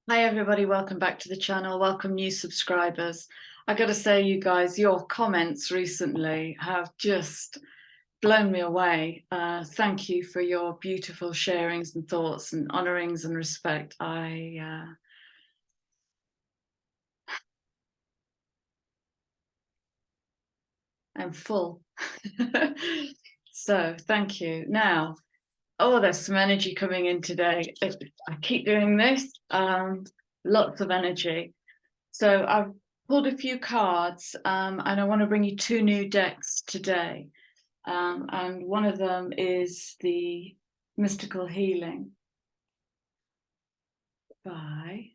Hi everybody, welcome back to the channel. Welcome new subscribers. I got to say, you guys, your comments recently have just blown me away. Thank you for your beautiful sharings and thoughts and honourings and respect. I'm full. So thank you. Now, there's some energy coming in today. I keep doing this. Lots of energy. So I've pulled a few cards and I want to bring you two new decks today. And one of them is the Mystical Healing by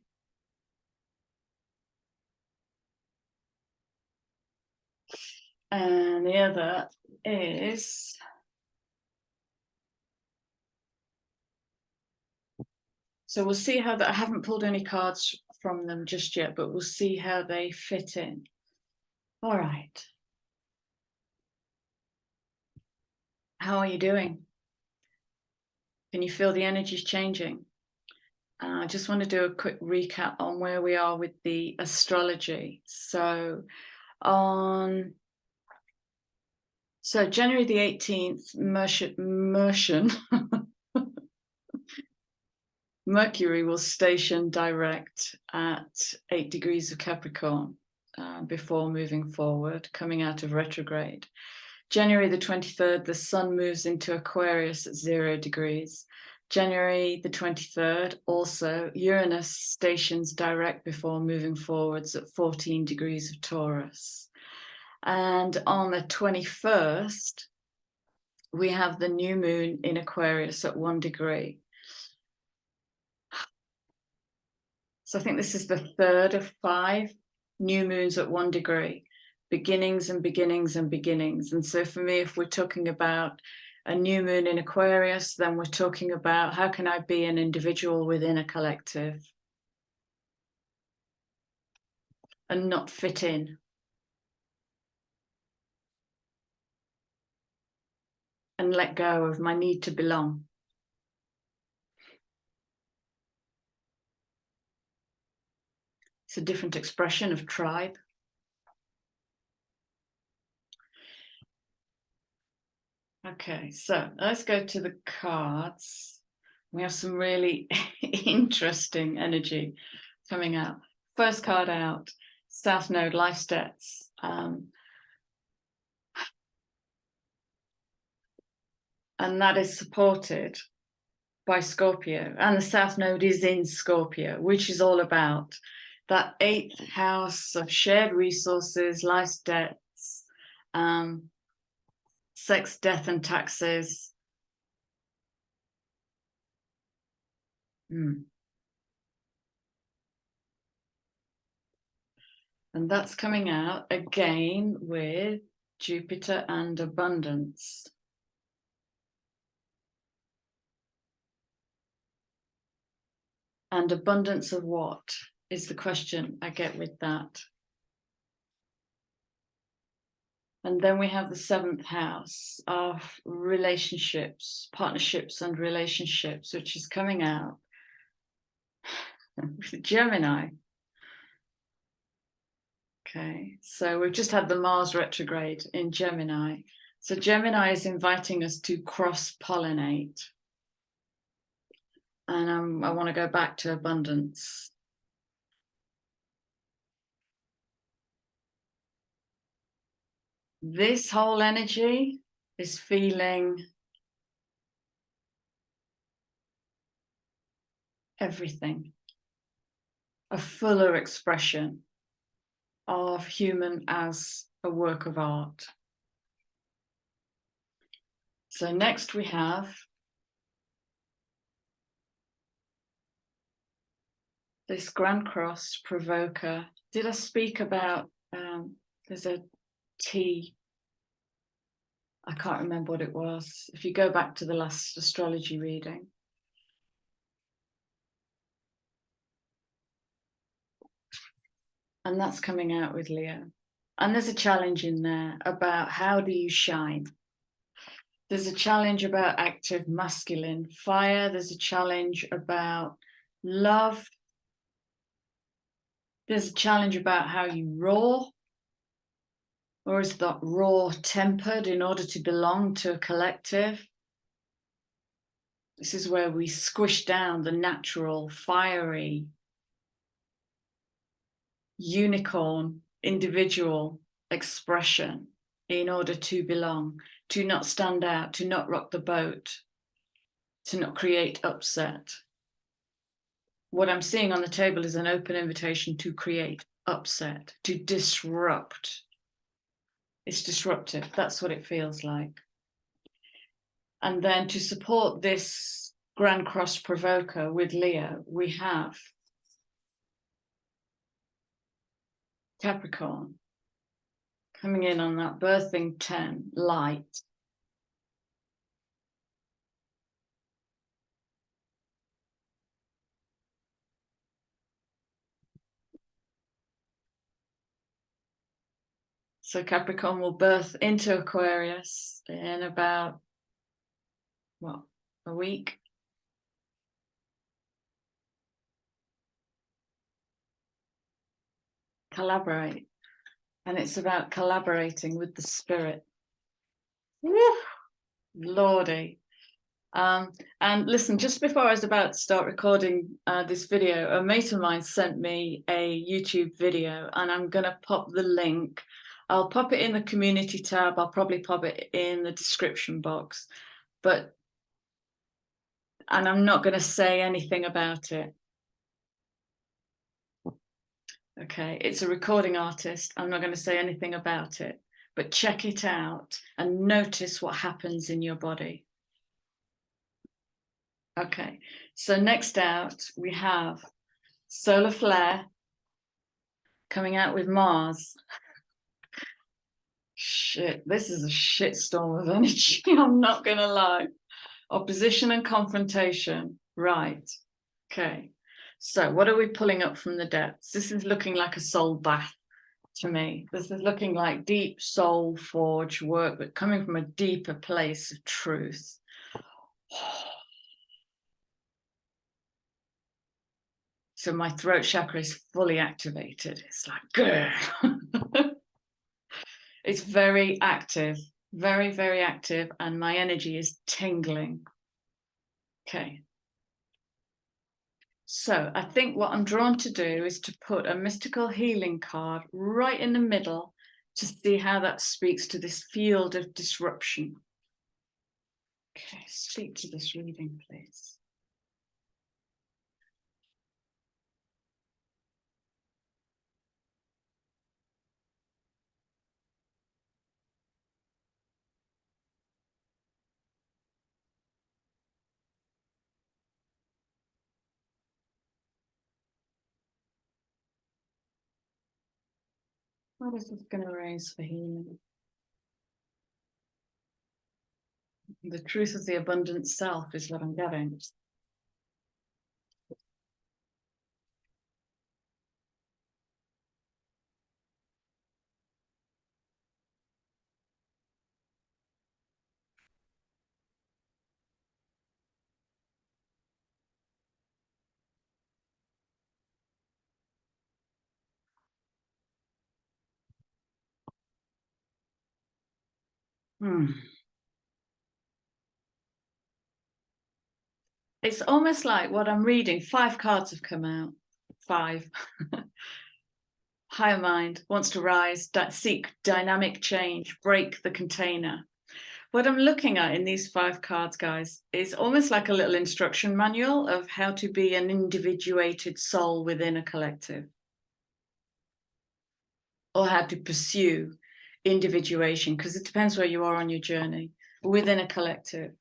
and the other is so we'll see how that I haven't pulled any cards from them just yet, but we'll see how they fit in. All right. How are you doing? Can you feel the energies changing? I just want to do a quick recap on where we are with the astrology. So January the 18th, Mercury will station direct at 8 degrees of Capricorn before moving forward, coming out of retrograde. January the 23rd, the Sun moves into Aquarius at 0 degrees. January the 23rd, also Uranus stations direct before moving forwards at 14 degrees of Taurus. And on the 21st, we have the new moon in Aquarius at 1 degree. So I think this is the third of 5 new moons at 1 degree, beginnings and beginnings and beginnings. And so for me, if we're talking about a new moon in Aquarius, then we're talking about how can I be an individual within a collective and not fit in. And let go of my need to belong. It's a different expression of tribe. Okay, so let's go to the cards. We have some really interesting energy coming out. First card out, South Node, Life Steps. And that is supported by Scorpio. And the South Node is in Scorpio, which is all about that 8th house of shared resources, life debts, sex, death, and taxes. And that's coming out again with Jupiter and abundance. And abundance of what is the question I get with that. And then we have the 7th house of relationships, partnerships and relationships, which is coming out with Gemini. Okay, so we've just had the Mars retrograde in Gemini. So Gemini is inviting us to cross-pollinate. And I want to go back to abundance. This whole energy is feeling everything, a fuller expression of human as a work of art. So next we have this Grand Cross Provoker. Did I speak about, there's a T, I can't remember what it was. If you go back to the last astrology reading. And that's coming out with Leo. And there's a challenge in there about how do you shine? There's a challenge about active masculine fire. There's a challenge about love There's a challenge about how you roar, or is that roar tempered in order to belong to a collective? This is where we squish down the natural, fiery, unicorn, individual expression in order to belong, to not stand out, to not rock the boat, to not create upset. What I'm seeing on the table is an open invitation to create upset, to disrupt. It's disruptive. That's what it feels like. And then to support this Grand Cross Provoker with Leo, we have Capricorn coming in on that birthing 10, light. So Capricorn will birth into Aquarius in about, what, a week? Collaborate. And it's about collaborating with the spirit. Woo! Lordy. And listen, just before I was about to start recording this video, a mate of mine sent me a YouTube video, and I'm going to pop the link. I'll pop it in the community tab. I'll probably pop it in the description box, and I'm not going to say anything about it. Okay, it's a recording artist. I'm not going to say anything about it, but check it out and notice what happens in your body. Okay, so next out we have solar flare coming out with Mars. Shit, this is a shitstorm of energy. I'm not gonna lie. Opposition and confrontation. Right. Okay. So what are we pulling up from the depths? This is looking like a soul bath to me. This is looking like deep soul forge work, but coming from a deeper place of truth. So my throat chakra is fully activated. It's like, grr. It's very active, very, very active, and my energy is tingling. Okay. So I think what I'm drawn to do is to put a mystical healing card right in the middle to see how that speaks to this field of disruption. Okay, speak to this reading, please. What is this going to raise for healing? The truth of the abundant self is what I'm getting. It's almost like what I'm reading. 5 cards have come out. 5. Higher mind wants to rise, seek dynamic change, break the container. What I'm looking at in these 5 cards, guys, is almost like a little instruction manual of how to be an individuated soul within a collective, or how to pursue individuation, because it depends where you are on your journey within a collective.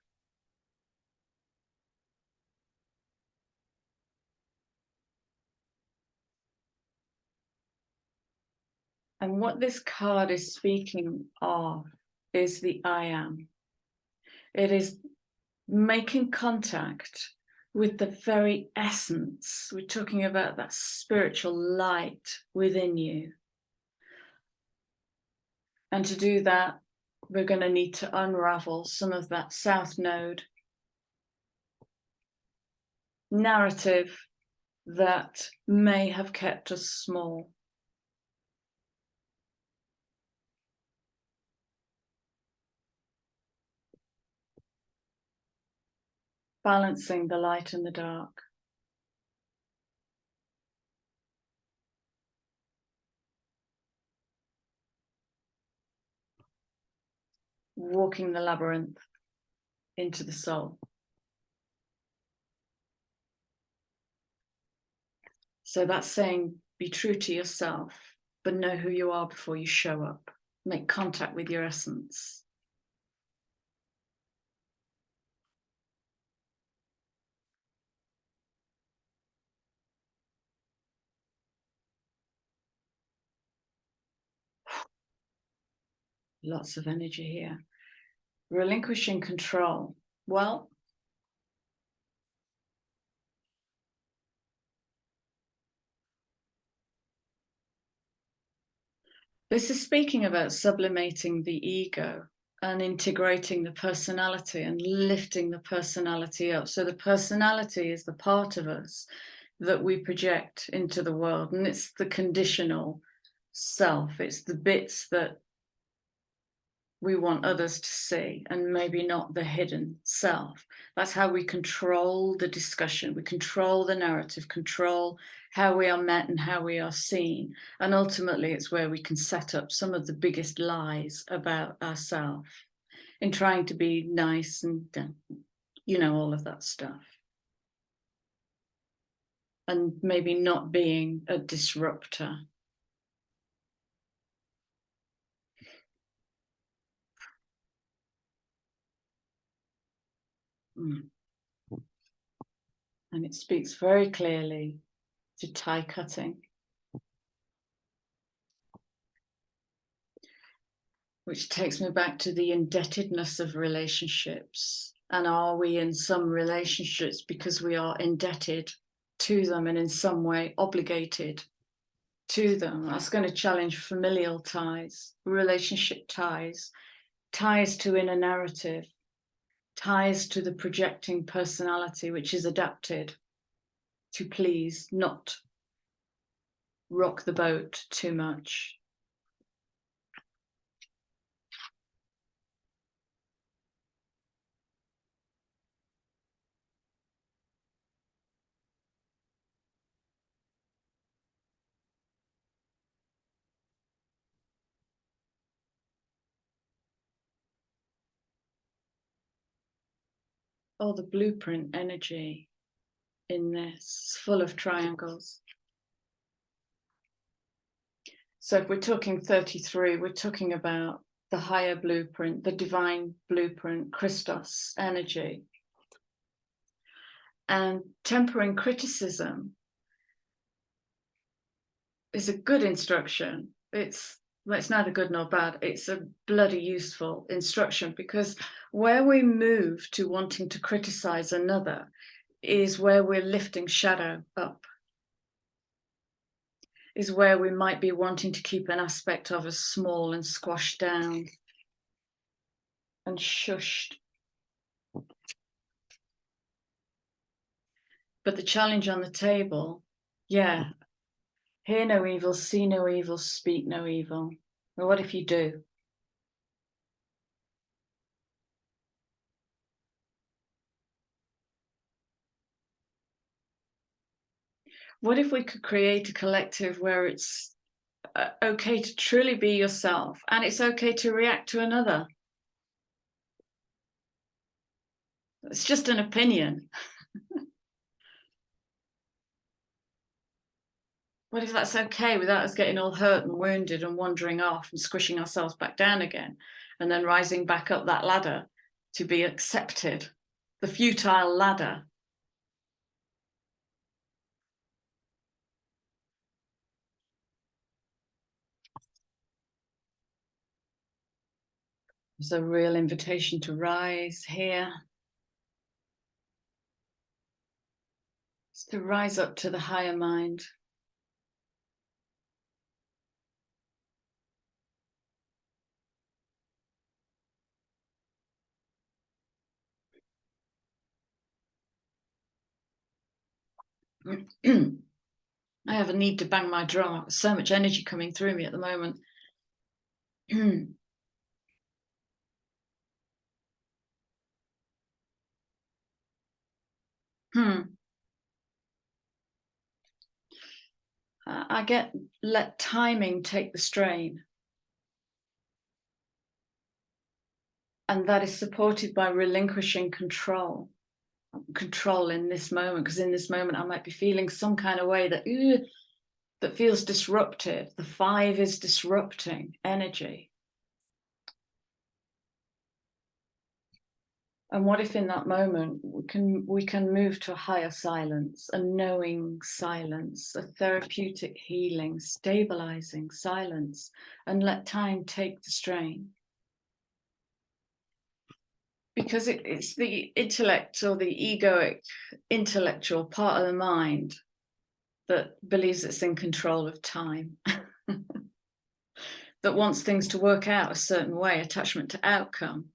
And what this card is speaking of is the I am. It is making contact with the very essence. We're talking about that spiritual light within you. And to do that, we're going to need to unravel some of that South Node narrative that may have kept us small. Balancing the light and the dark. Walking the labyrinth into the soul. So that's saying, be true to yourself, but know who you are before you show up. Make contact with your essence. Lots of energy here. Relinquishing control. Well, this is speaking about sublimating the ego and integrating the personality and lifting the personality up. So the personality is the part of us that we project into the world, and it's the conditional self. It's the bits that we want others to see, and maybe not the hidden self. That's how we control the discussion. We control the narrative, control how we are met and how we are seen. And ultimately, it's where we can set up some of the biggest lies about ourselves in trying to be nice and, all of that stuff. And maybe not being a disruptor. And it speaks very clearly to tie cutting, which takes me back to the indebtedness of relationships. And are we in some relationships because we are indebted to them and in some way obligated to them? That's going to challenge familial ties, relationship ties, ties to inner narrative, ties to the projecting personality, which is adapted to please, not rock the boat too much. Oh, the blueprint energy in this, full of triangles. So if we're talking 33, we're talking about the higher blueprint, the divine blueprint, Christos energy. And tempering criticism is a good instruction. It's neither good nor bad. It's a bloody useful instruction, because where we move to wanting to criticize another is where we're lifting shadow up, is where we might be wanting to keep an aspect of us small and squashed down and shushed. But the challenge on the table, hear no evil, see no evil, speak no evil. Well, what if you do? What if we could create a collective where it's okay to truly be yourself, and it's okay to react to another? It's just an opinion. What if that's okay without us getting all hurt and wounded and wandering off and squishing ourselves back down again, and then rising back up that ladder to be accepted, the futile ladder? There's a real invitation to rise here. It's to rise up to the higher mind. I have a need to bang my drum. There's so much energy coming through me at the moment. I get let timing take the strain. And that is supported by relinquishing control in this moment, because in this moment I might be feeling some kind of way that feels disruptive. The 5 is disrupting energy. And what if in that moment we can move to a higher silence, a knowing silence, a therapeutic healing, stabilizing silence, and let time take the strain? Because it's the intellect or the egoic intellectual part of the mind that believes it's in control of time, that wants things to work out a certain way, attachment to outcome,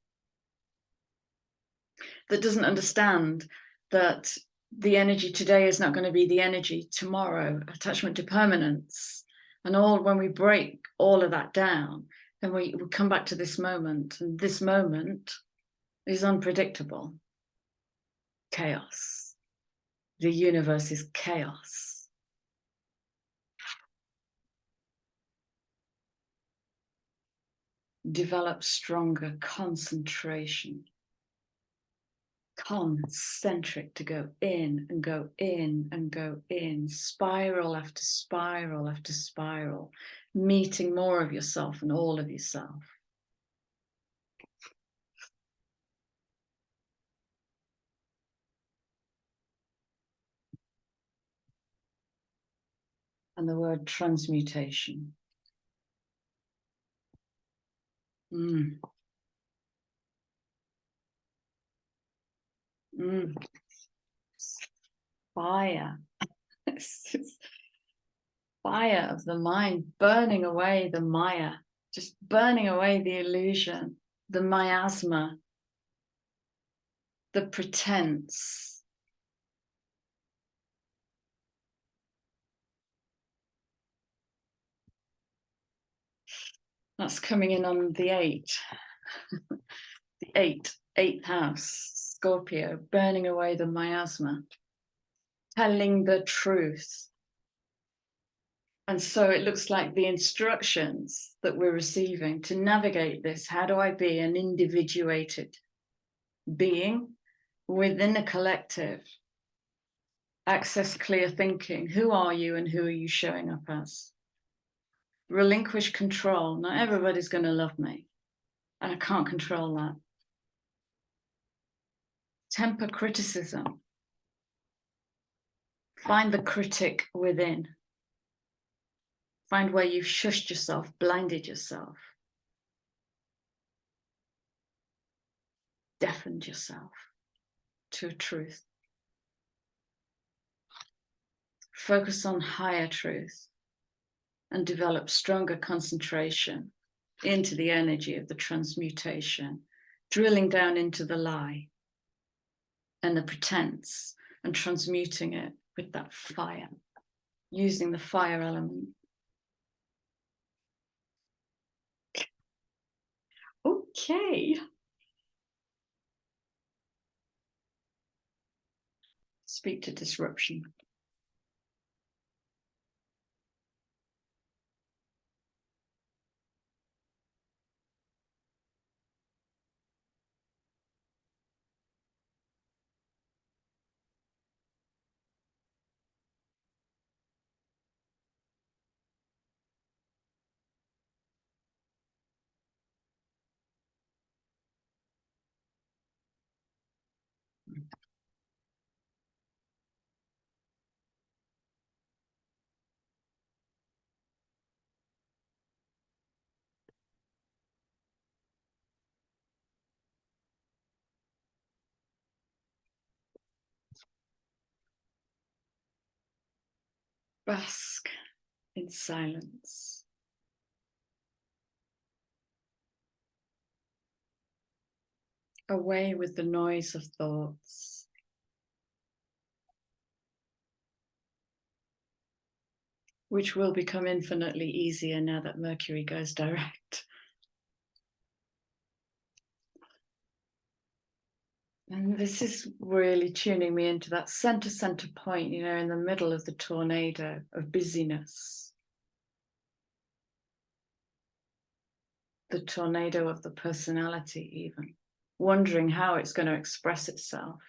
that doesn't understand that the energy today is not going to be the energy tomorrow, attachment to permanence. And when we break all of that down, then we come back to this moment, and this moment is unpredictable. Chaos. The universe is chaos. Develop stronger concentration. Concentric, to go in and go in and go in, spiral after spiral after spiral, meeting more of yourself and all of yourself. And the word transmutation. Fire. Fire of the mind, burning away the Maya, just burning away the illusion, the miasma, the pretense. That's coming in on the 8. The 8th house, Scorpio, burning away the miasma, telling the truth. And so it looks like the instructions that we're receiving to navigate this. How do I be an individuated being within a collective? Access clear thinking. Who are you and who are you showing up as? Relinquish control. Not everybody's going to love me, and I can't control that. Temper criticism. Find the critic within. Find where you've shushed yourself, blinded yourself, deafened yourself to a truth. Focus on higher truth and develop stronger concentration into the energy of the transmutation, drilling down into the lie and the pretense and transmuting it with that fire, using the fire element. Okay. Speak to disruption. Bask in silence. Away with the noise of thoughts. which will become infinitely easier now that Mercury goes direct. And this is really tuning me into that center point, you know, in the middle of the tornado of busyness. The tornado of the personality, even wondering how it's going to express itself.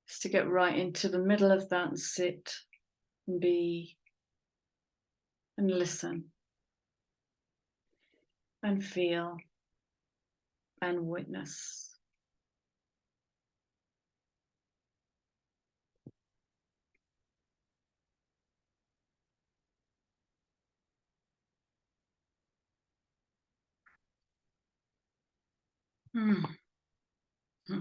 Is to get right into the middle of that and sit and be and listen and feel and witness. Hmm. Hmm.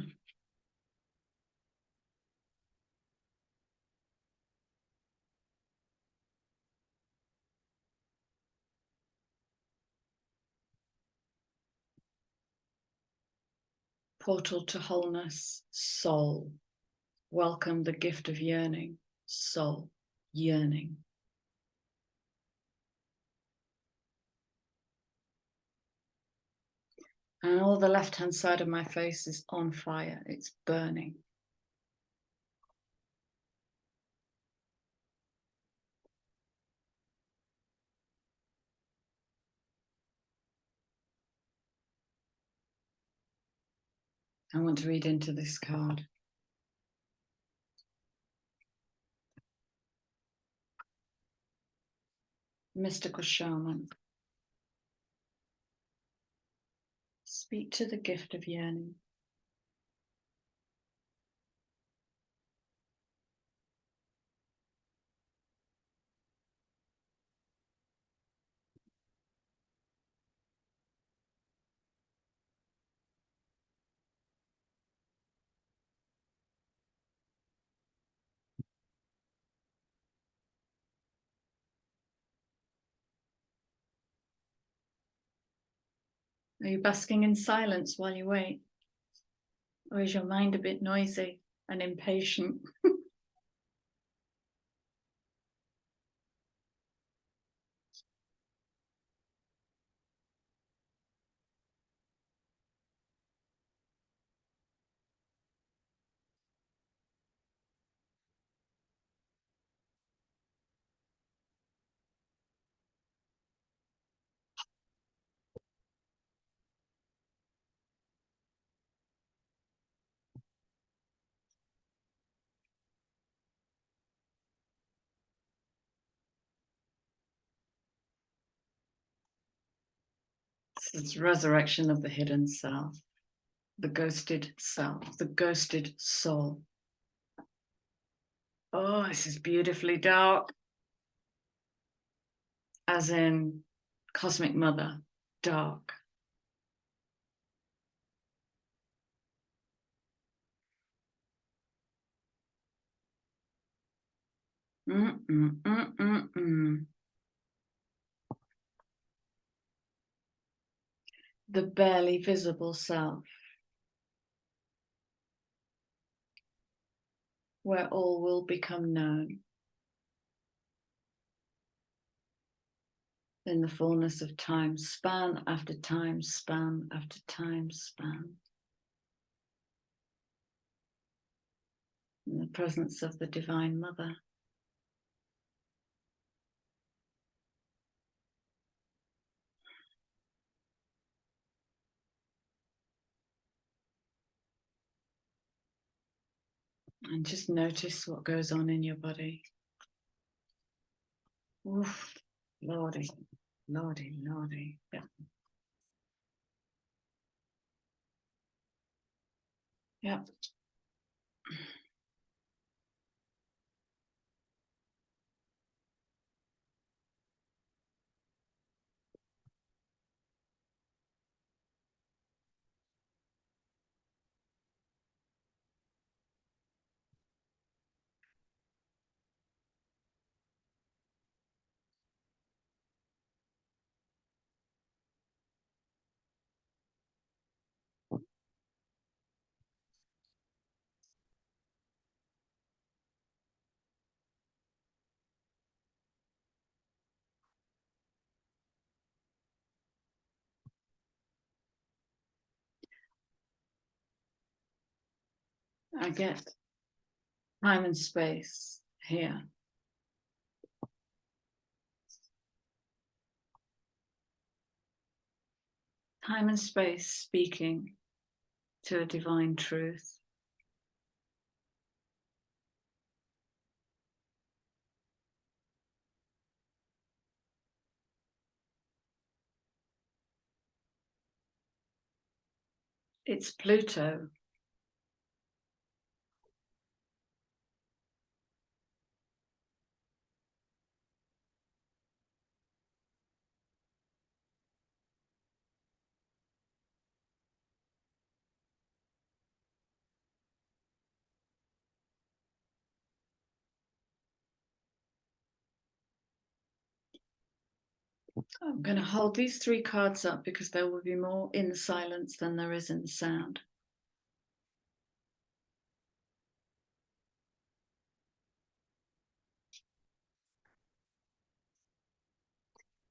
Portal to wholeness, soul. Welcome the gift of yearning, soul, yearning. And all the left-hand side of my face is on fire. It's burning. I want to read into this card. Mystical shaman. Speak to the gift of yearning. Are you basking in silence while you wait? Or is your mind a bit noisy and impatient? It's resurrection of the hidden self, the ghosted self, the ghosted soul. Oh, this is beautifully dark. As in Cosmic Mother, dark. The barely visible self, where all will become known in the fullness of time, span after time, span after time, span. In the presence of the Divine Mother. And just notice what goes on in your body. Oof, lordy, lordy, lordy. Yeah. Yeah. I get time and space here. Time and space speaking to a divine truth. It's Pluto. I'm going to hold these 3 cards up because there will be more in the silence than there is in the sound.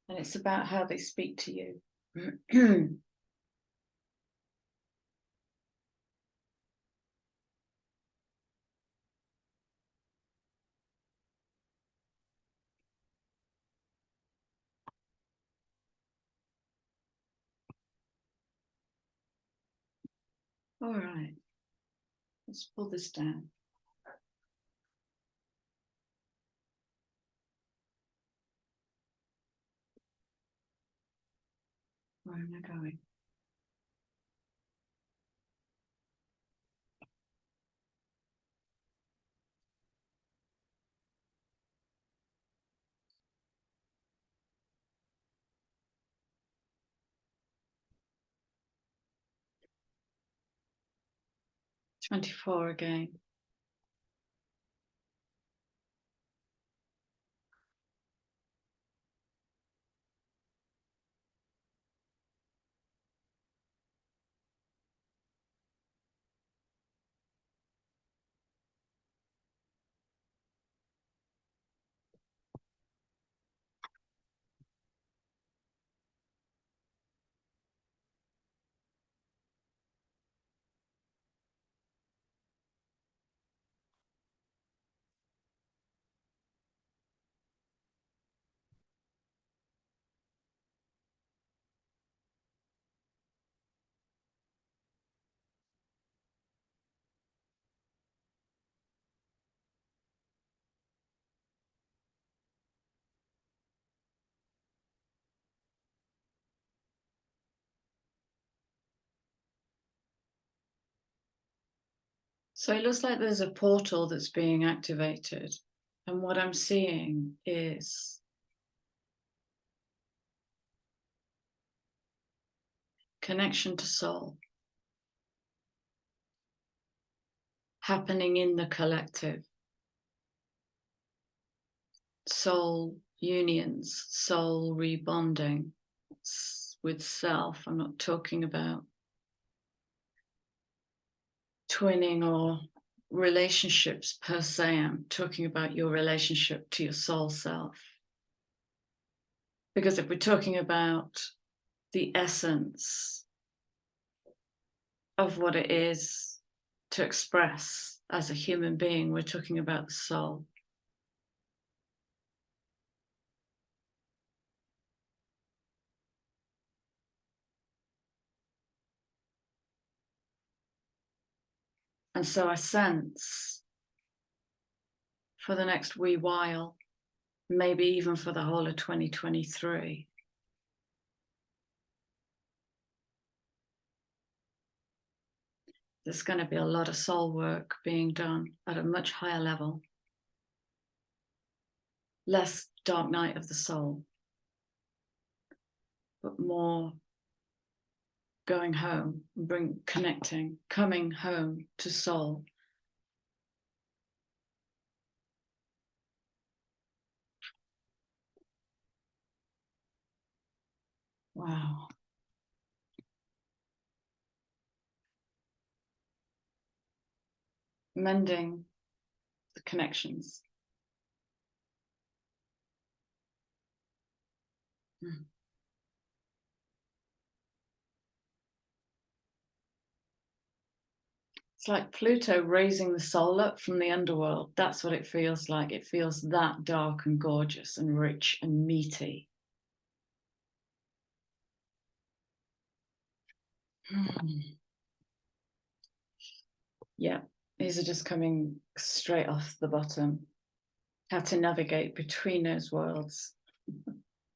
And it's about how they speak to you. All right, let's pull this down. Where am I going? "24 again. So it looks like there's a portal that's being activated. And what I'm seeing is connection to soul happening in the collective. Soul unions, soul rebonding with self. I'm not talking about twinning or relationships per se. I'm talking about your relationship to your soul self. Because if we're talking about the essence of what it is to express as a human being, we're talking about the soul. And so I sense for the next wee while, maybe even for the whole of 2023, there's going to be a lot of soul work being done at a much higher level. Less dark night of the soul, but more going home, connecting, coming home to soul. Wow. Mending the connections. It's like Pluto raising the soul up from the underworld. That's what it feels like. It feels that dark and gorgeous and rich and meaty. Yeah, these are just coming straight off the bottom. How to navigate between those worlds.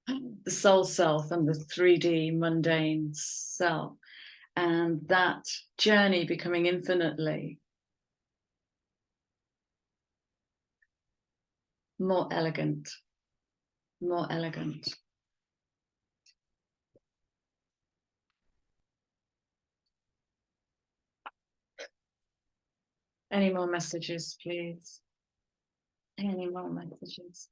The soul self and the 3D mundane self. And that journey becoming infinitely more elegant, more elegant. Any more messages, please? Any more messages?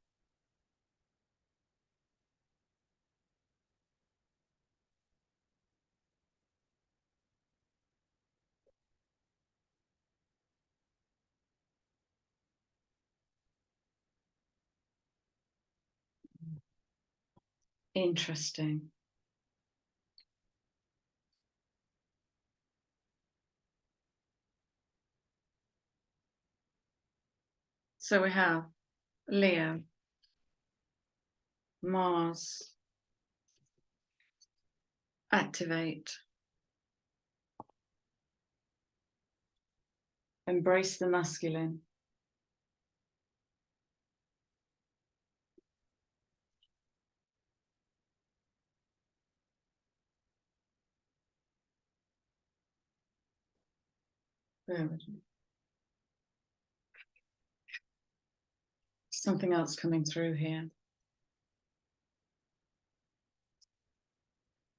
Interesting. So we have Leo, Mars, activate, embrace the masculine. Something else coming through here.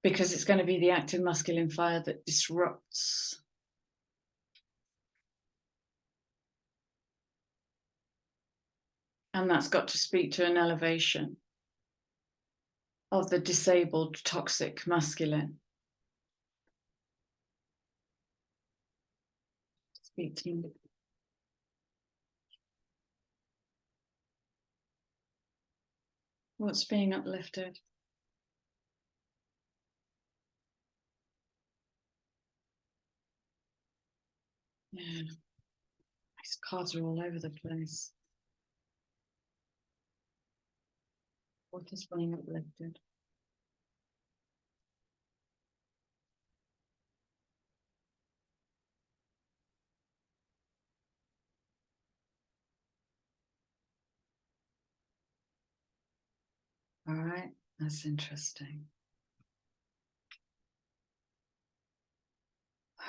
Because it's going to be the active masculine fire that disrupts. And that's got to speak to an elevation of the disabled, toxic masculine. Speak to me. What's being uplifted? Yeah, these cards are all over the place. What is being uplifted? All right, that's interesting.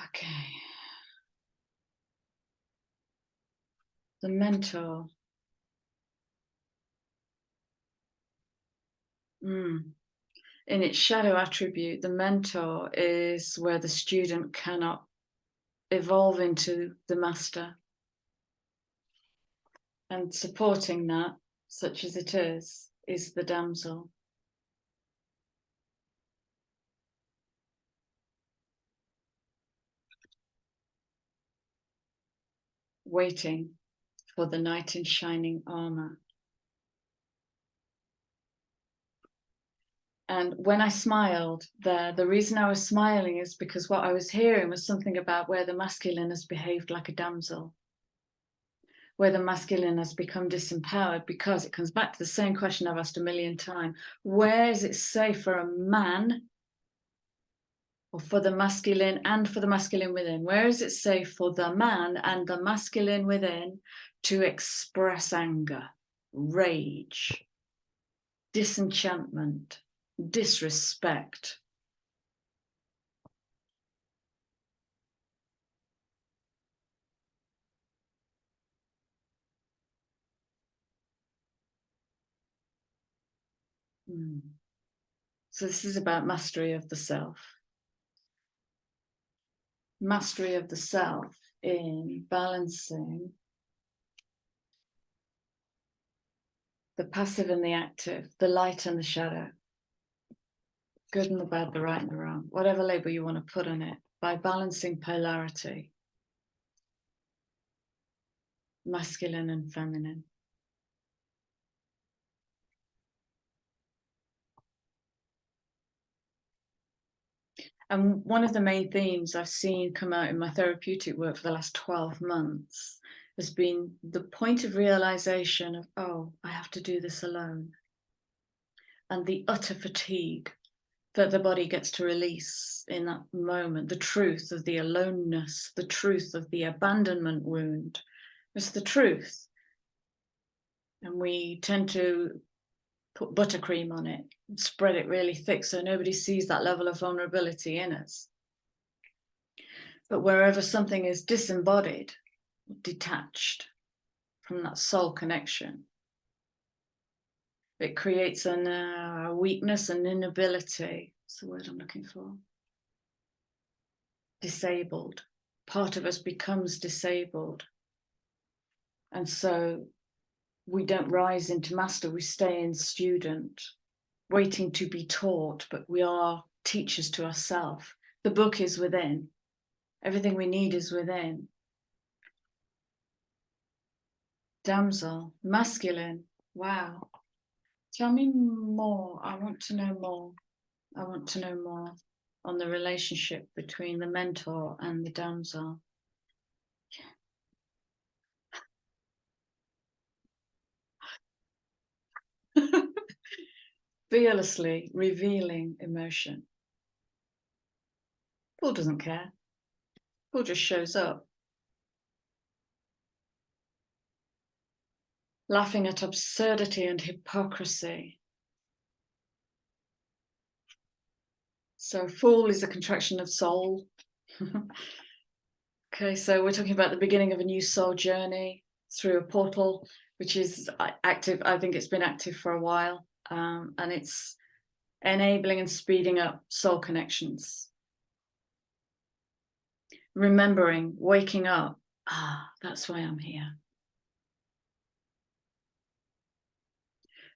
Okay. The mentor. In its shadow attribute, the mentor is where the student cannot evolve into the master. And supporting that, such as it is the damsel. Waiting for the knight in shining armor. And when I smiled there, the reason I was smiling is because what I was hearing was something about where the masculine has behaved like a damsel, where the masculine has become disempowered, because it comes back to the same question I've asked a million times. Where is it safe for a man, or for the masculine and for the masculine within? Where is it safe for the man and the masculine within to express anger, rage, disenchantment, disrespect? So this is about mastery of the self. Mastery of the self in balancing the passive and the active, the light and the shadow, good and the bad, the right and the wrong, whatever label you want to put on it, by balancing polarity, masculine and feminine. And one of the main themes I've seen come out in my therapeutic work for the last 12 months has been the point of realization of, oh, I have to do this alone. And the utter fatigue that the body gets to release in that moment, the truth of the aloneness, the truth of the abandonment wound. It's the truth. And we tend to put buttercream on it and spread it really thick so nobody sees that level of vulnerability in us. But wherever something is disembodied, detached from that soul connection, it creates a weakness, an inability. What's the word I'm looking for? Disabled. Part of us becomes disabled. And so we don't rise into master, we stay in student, waiting to be taught, but we are teachers to ourselves. The book is within. Everything we need is within. Damsel, masculine. Wow. Tell me more. I want to know more. I want to know more on the relationship between the mentor and the damsel. Fearlessly revealing emotion. Paul doesn't care. Paul just shows up. Laughing at absurdity and hypocrisy. So fool is a contraction of soul. Okay, so we're talking about the beginning of a new soul journey through a portal, which is active. I think it's been active for a while, and it's enabling and speeding up soul connections. Remembering, waking up, that's why I'm here.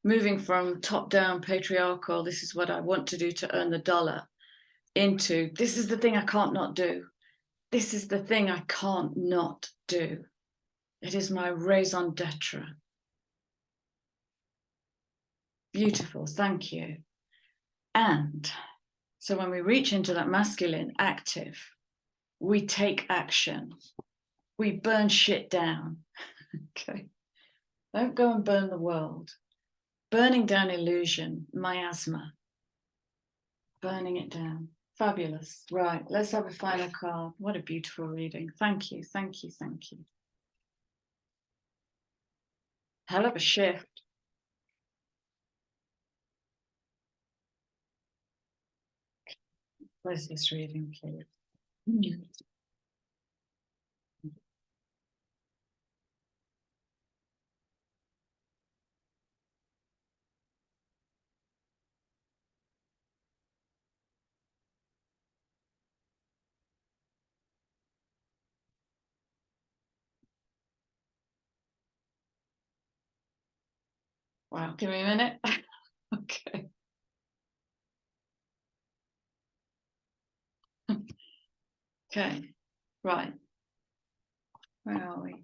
Moving from top-down patriarchal, this is what I want to do to earn the dollar, into this is the thing I can't not do. This is the thing I can't not do. It is my raison d'etre. Beautiful, thank you. And so when we reach into that masculine active, we take action. We burn shit down. Okay. Don't go and burn the world. Burning down illusion, miasma. Burning it down. Fabulous. Right, let's have a final card. What a beautiful reading. Thank you, thank you, thank you. Hell of a shift. Where's this reading, please? Wow, give me a minute. Okay. Okay, right. Where are we?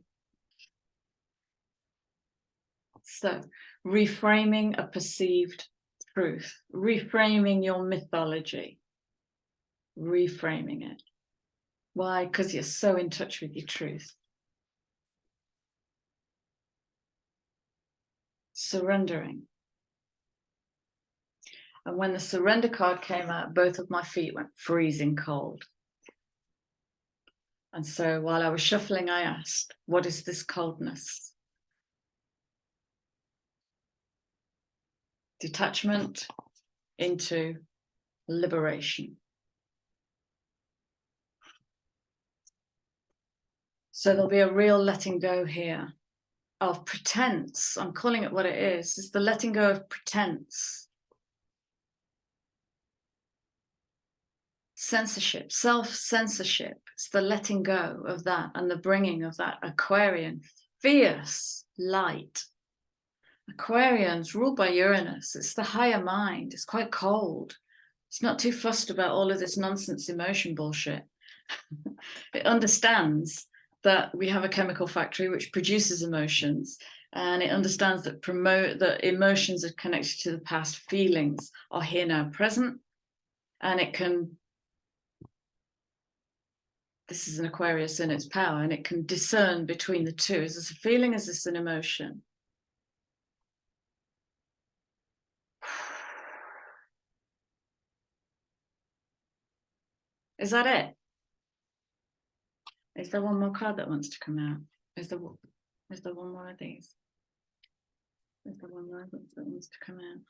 So, reframing a perceived truth, reframing your mythology, reframing it. Why? Because you're so in touch with your truth. Surrendering. And when the surrender card came out, both of my feet went freezing cold. And so while I was shuffling, I asked, what is this coldness? Detachment into liberation. So there'll be a real letting go here of pretense. I'm calling it what it is. It's the letting go of pretense. Censorship, self-censorship. It's the letting go of that and the bringing of that Aquarian fierce light. Aquarians ruled by Uranus. It's the higher mind. It's quite cold. It's not too fussed about all of this nonsense emotion bullshit. It understands that we have a chemical factory which produces emotions, and it understands that that emotions are connected to the past. Feelings are here now present, and it can this is an Aquarius in its power, and it can discern between the two. Is this a feeling? Is this an emotion? Is that it? Is there one more card that wants to come out? Is there one more of these? Is there one more that wants to come out?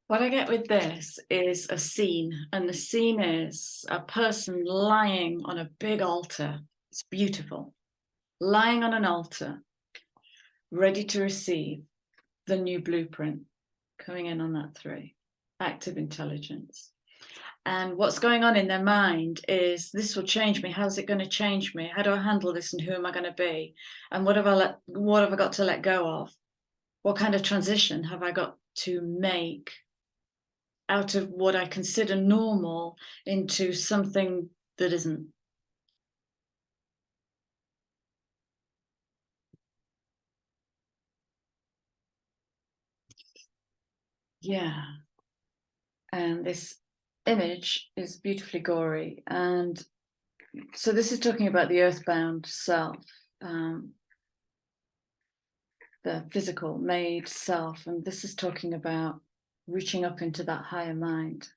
What I get with this is a scene, and the scene is a person lying on a big altar. It's beautiful. Lying on an altar, ready to receive the new blueprint, coming in on that 3, active intelligence. And what's going on in their mind is, this will change me. How's it going to change me? How do I handle this, and who am I going to be? And what have I got to let go of? What kind of transition have I got to make out of what I consider normal into something that isn't? Yeah. And this image is beautifully gory. And so this is talking about the earthbound self, the physical made self. And this is talking about reaching up into that higher mind.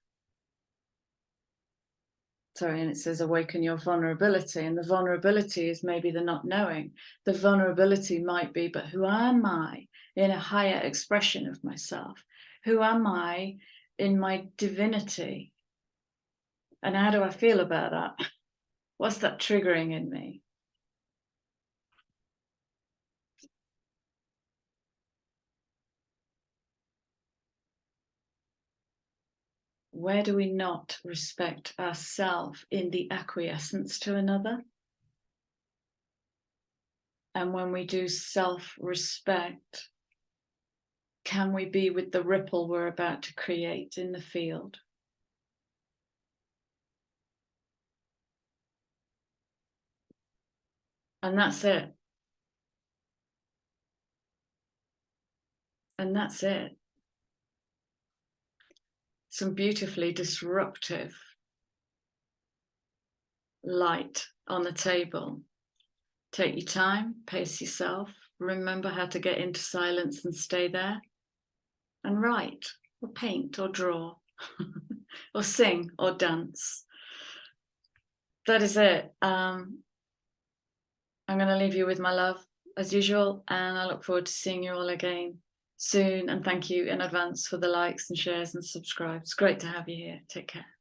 Sorry, and it says awaken your vulnerability. And the vulnerability is maybe the not knowing. The vulnerability might be, but who am I in a higher expression of myself? Who am I in my divinity? And how do I feel about that? What's that triggering in me? Where do we not respect ourselves in the acquiescence to another? And when we do self-respect, can we be with the ripple we're about to create in the field? And that's it. And that's it. Some beautifully disruptive light on the table. Take your time, pace yourself, remember how to get into silence and stay there, and write, or paint, or draw, or sing, or dance. That is it. I'm going to leave you with my love, as usual, and I look forward to seeing you all again soon. And thank you in advance for the likes and shares and subscribes. It's great to have you here. Take care.